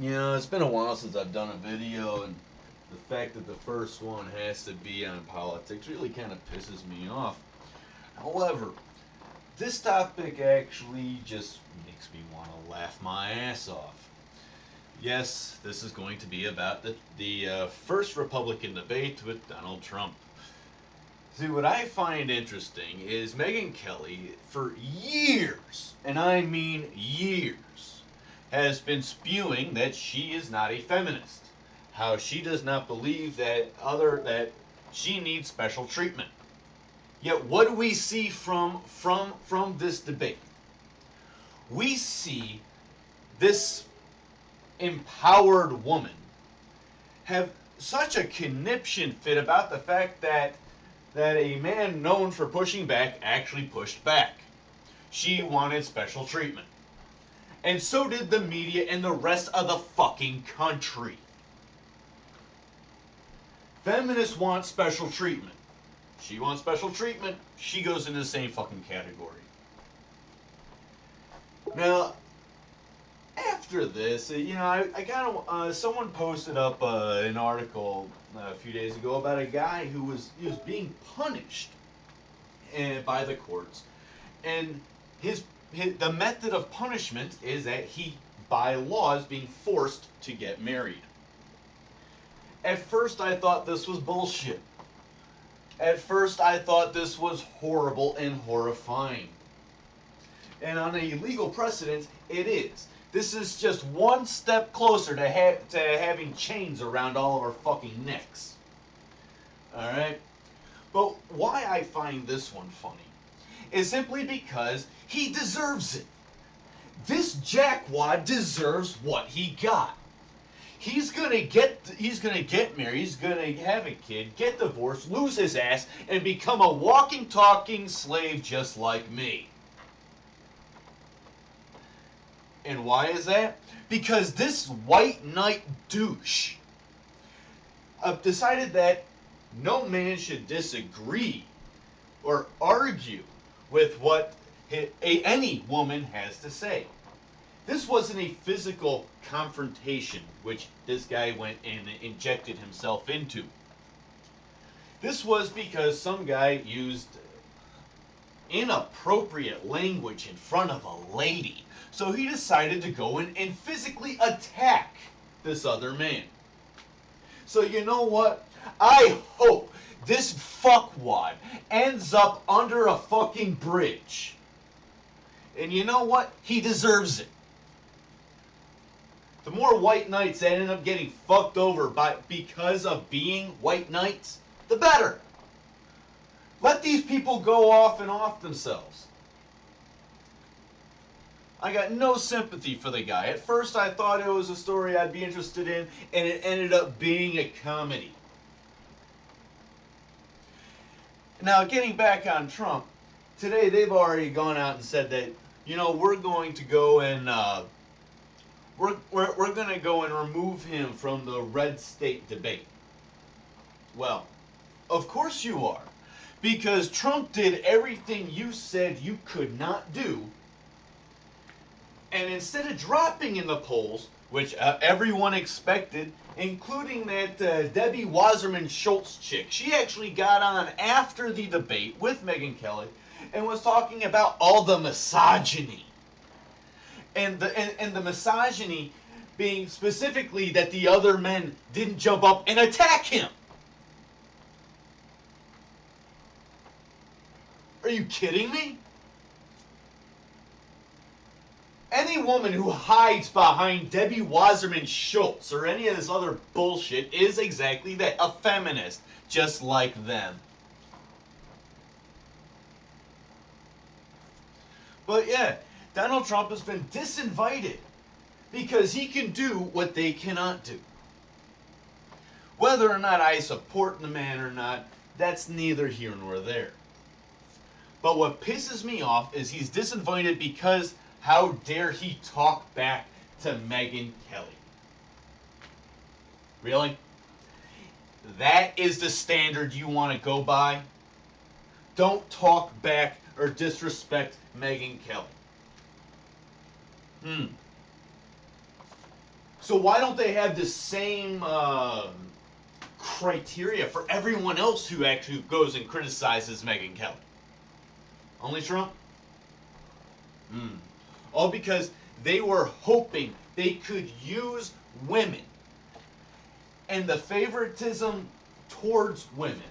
You know, it's been a while since I've done a video, and the fact that the first one has to be on politics really kind of pisses me off. However, this topic actually just makes me want to laugh my ass off. Yes, this is going to be about the first Republican debate with Donald Trump. See, what I find interesting is Megyn Kelly, for years, and I mean years, has been spewing that she is not a feminist. How she does not believe that she needs special treatment. Yet what do we see from this debate? We see this empowered woman have such a conniption fit about the fact that a man known for pushing back actually pushed back. She wanted special treatment. And so did the media and the rest of the fucking country. Feminists want special treatment. She wants special treatment. She goes into the same fucking category. Now, after this, I kind of someone posted up an article a few days ago about a guy who was being punished by the courts, and the method of punishment is that he, by law, is being forced to get married. At first, I thought this was bullshit. At first, I thought this was horrible and horrifying. And on a legal precedent, it is. This is just one step closer to having chains around all of our fucking necks. Alright? But why I find this one funny is simply because he deserves it. This jackwad deserves what he got. He's gonna get married, he's gonna have a kid, get divorced, lose his ass, and become a walking, talking slave just like me. And why is that? Because this white knight douche decided that no man should disagree or argue with what any woman has to say. This wasn't a physical confrontation, which this guy went and injected himself into. This was because some guy used inappropriate language in front of a lady. So he decided to go in and physically attack this other man. So you know what? I hope this fuckwad ends up under a fucking bridge. And you know what? He deserves it. The more white knights that end up getting fucked over because of being white knights, the better. Let these people go off and off themselves. I got no sympathy for the guy. At first I thought it was a story I'd be interested in, and it ended up being a comedy. Now, getting back on Trump, today they've already gone out and said that, we're going to go and we're going to go and remove him from the red state debate. Well, of course you are. Because Trump did everything you said you could not do. And instead of dropping in the polls, which everyone expected, including that Debbie Wasserman Schultz chick, she actually got on after the debate with Megyn Kelly and was talking about all the misogyny. And the misogyny being specifically that the other men didn't jump up and attack him. Are you kidding me? Any woman who hides behind Debbie Wasserman Schultz or any of this other bullshit is exactly that, a feminist, just like them. But yeah, Donald Trump has been disinvited because he can do what they cannot do. Whether or not I support the man or not, that's neither here nor there. But what pisses me off is he's disinvited because how dare he talk back to Megyn Kelly? Really? That is the standard you want to go by? Don't talk back or disrespect Megyn Kelly. So why don't they have the same criteria for everyone else who actually goes and criticizes Megyn Kelly? Only Trump? All because they were hoping they could use women and the favoritism towards women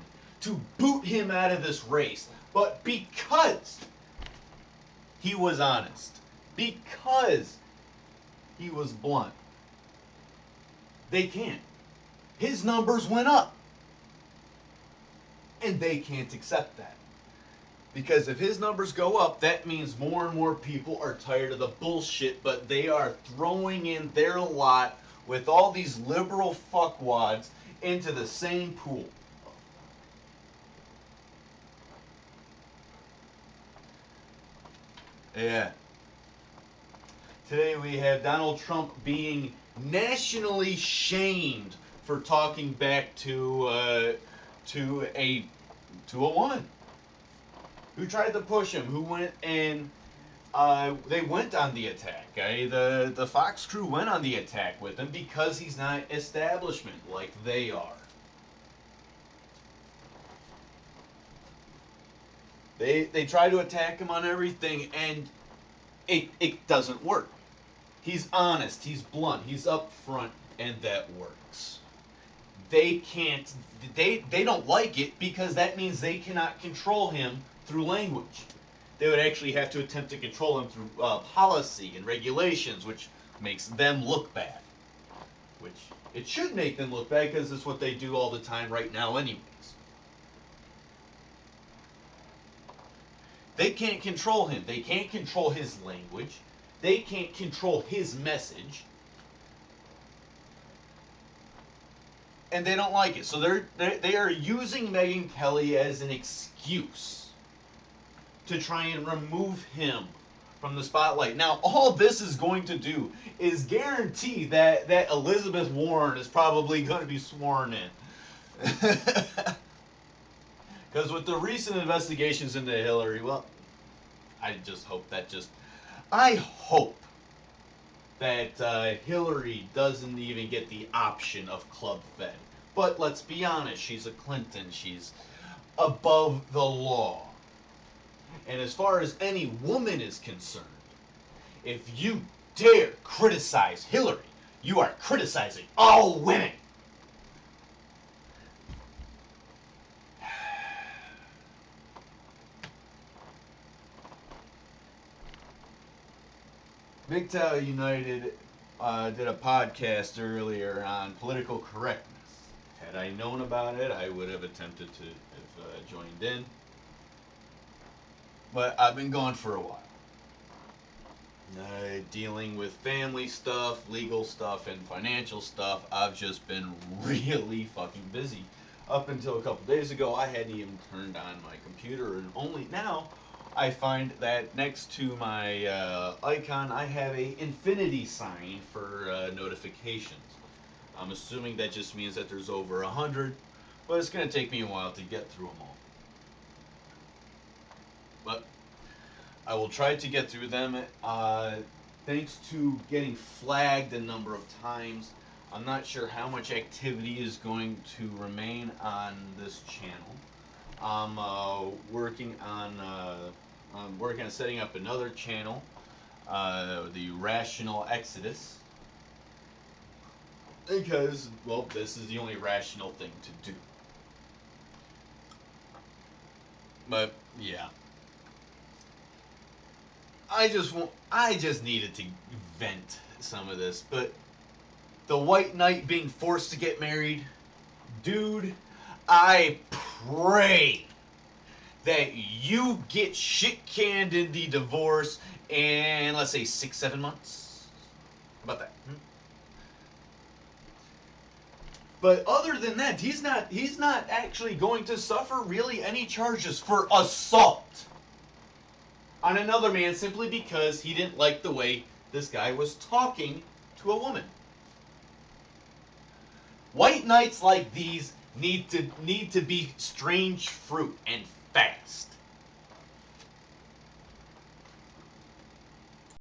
to boot him out of this race. But because he was honest, because he was blunt, they can't. His numbers went up. And they can't accept that. Because if his numbers go up, that means more and more people are tired of the bullshit, but they are throwing in their lot with all these liberal fuckwads into the same pool. Yeah. Today we have Donald Trump being nationally shamed for talking back to a woman who tried to push him, who went and they went on the attack. The Fox crew went on the attack with him because he's not establishment like they are. They try to attack him on everything, and it doesn't work. He's honest, he's blunt, he's upfront, and that works. They can't, they don't like it because that means they cannot control him through language. They would actually have to attempt to control him through policy and regulations, which makes them look bad. Which it should make them look bad because it's what they do all the time right now anyways. They can't control him. They can't control his language. They can't control his message. And they don't like it. So they are using Megyn Kelly as an excuse to try and remove him from the spotlight. Now, all this is going to do is guarantee that Elizabeth Warren is probably going to be sworn in. Because with the recent investigations into Hillary, well, I hope that Hillary doesn't even get the option of Club Fed. But let's be honest, she's a Clinton. She's above the law. And as far as any woman is concerned, if you dare criticize Hillary, you are criticizing all women. MGTOW United did a podcast earlier on political correctness. Had I known about it, I would have attempted to have joined in. But I've been gone for a while. Dealing with family stuff, legal stuff, and financial stuff. I've just been really fucking busy. Up until a couple days ago, I hadn't even turned on my computer, and only now I find that next to my icon, I have a infinity sign for notifications. I'm assuming that just means that there's over 100, but it's going to take me a while to get through them all. But I will try to get through them. Thanks to getting flagged a number of times, I'm not sure how much activity is going to remain on this channel. I'm working on setting up another channel, the Rational Exodus, because, well, this is the only rational thing to do. But yeah, I just needed to vent some of this. But the white knight being forced to get married, dude, I pray that you get shit canned in the divorce in, let's say, 6-7 months. How about that? But other than that, he's not actually going to suffer really any charges for assault on another man simply because he didn't like the way this guy was talking to a woman. White knights like these need to be strange fruit and fast.